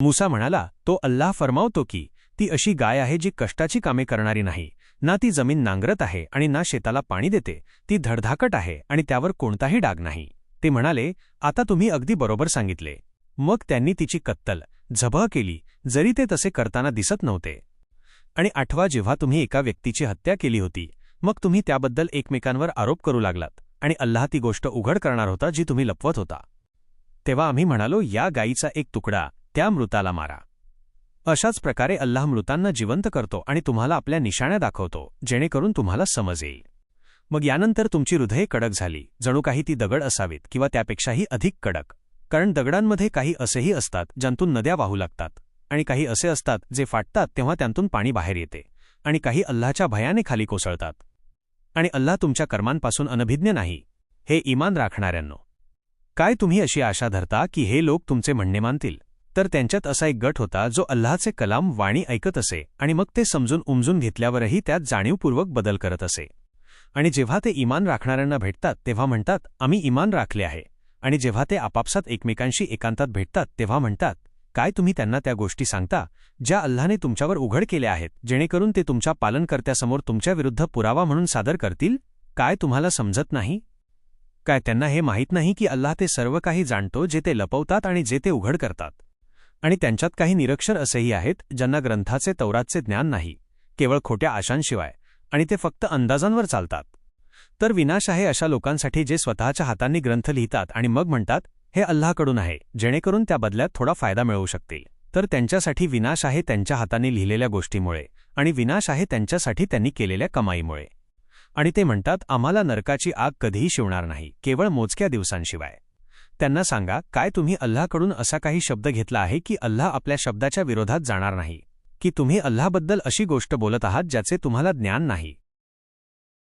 मूसा म्हणाला, तो अल्लाह फरमावतो की ती अशी गाय आहे जी कष्टाची कामे करणारी नाही, ना ती जमीन नांगरत आहे आणि ना शेताला पाणी देते, ती धडधाकट आहे आणि त्यावर कोणताही डाग नाही. ते म्हणाले, आता तुम्ही अगदी बरोबर सांगितले. मग त्यांनी तिची कत्तल झबह केली, जरी ते तसे करताना दिसत नव्हते. आणि 8वा, जेव्हा तुम्ही एका व्यक्तीची हत्या केली होती, मग तुम्ही त्याबद्दल एकमेकांवर आरोप करू लागलात आणि अल्लाह ती गोष्ट उघड करणार होता जी तुम्ही लपवत होता. तेव्हा आम्ही म्हणालो, या गायीचा एक तुकडा त्या मृताला मारा. अशाच प्रकारे अल्लाह मृतांना जिवंत करतो आणि तुम्हाला आपल्या निशाण्या दाखवतो, जेणेकरून तुम्हाला समज येईल. मग यानंतर तुमची हृदये कडक झाली, जणू काही ती दगड असावीत किंवा त्यापेक्षाही अधिक कडक. कारण दगडांमध्ये काही असेही असतात ज्यांतून नद्या वाहू लागतात, आणि काही असे असतात जे फाटतात तेव्हा त्यांतून पाणी बाहेर येते, आणि काही अल्लाहच्या भयाने खाली कोसळतात. आणि अल्लाह तुमच्या कर्मांपासून अनभिज्ञ नाही. हे ईमान राखणाऱ्यांनो, काय तुम्ही अशी आशा धरता की हे लोक तुमचे म्हणणे मानतील? तर त्यांच्यात असा एक गट होता जो अल्लाहचे कलाम वाणी ऐकत असे आणि मग ते समजून उमजून घेतल्यावरही त्यात जाणीवपूर्वक बदल करत असे. आणि जेव्हा ते ईमान राखणाऱ्यांना भेटतात तेव्हा म्हणतात, आम्ही ईमान राखले आहे. आणि जेव्हा ते आपापसात एकमेकांशी एकांतात भेटतात तेव्हा म्हणतात, काय तुम्ही त्यांना त्या गोष्टी सांगता ज्या अल्लाहने तुमच्यावर उघड केल्या आहेत, जेणेकरून ते तुमच्या पालनकर्त्यासमोर तुमच्या विरुद्ध पुरावा म्हणून सादर करतील? काय तुम्हाला समजत नाही? काय त्यांना हे माहीत नाही की अल्लाह ते सर्व काही जाणतो, जे ते लपवतात आणि जे ते उघड करतात? आणि त्यांच्यात काही निरक्षर असेही आहेत ज्यांना ग्रंथाचे तौरातचे ज्ञान नाही, केवळ खोट्या आशांशिवाय, आणि ते फक्त अंदाजांवर चालतात. तर विनाश आहे अशा लोकांसाठी जे स्वतःच्या हातांनी ग्रंथ लिहितात आणि मग म्हणतात, हे अल्लाहकडून आहे, जेणेकरून त्या बदल्यात थोडा फायदा मिळवू शकतील. तर त्यांच्यासाठी विनाश आहे त्यांच्या हातांनी लिहिलेल्या गोष्टीमुळे, आणि विनाश आहे त्यांच्यासाठी त्यांनी केलेल्या कमाईमुळे. आणि ते म्हणतात, आम्हाला नरकाची आग कधीही शिवणार नाही, केवळ मोजक्या दिवसांशिवाय. त्यांना सांगा, काय तुम्ही अल्लाहकडून असा काही शब्द घेतला आहे की अल्लाह आपल्या शब्दाच्या विरोधात जाणार नाही? की तुम्ही अल्लाहबद्दल अशी गोष्ट बोलत आहात ज्याचे तुम्हाला ज्ञान नाही?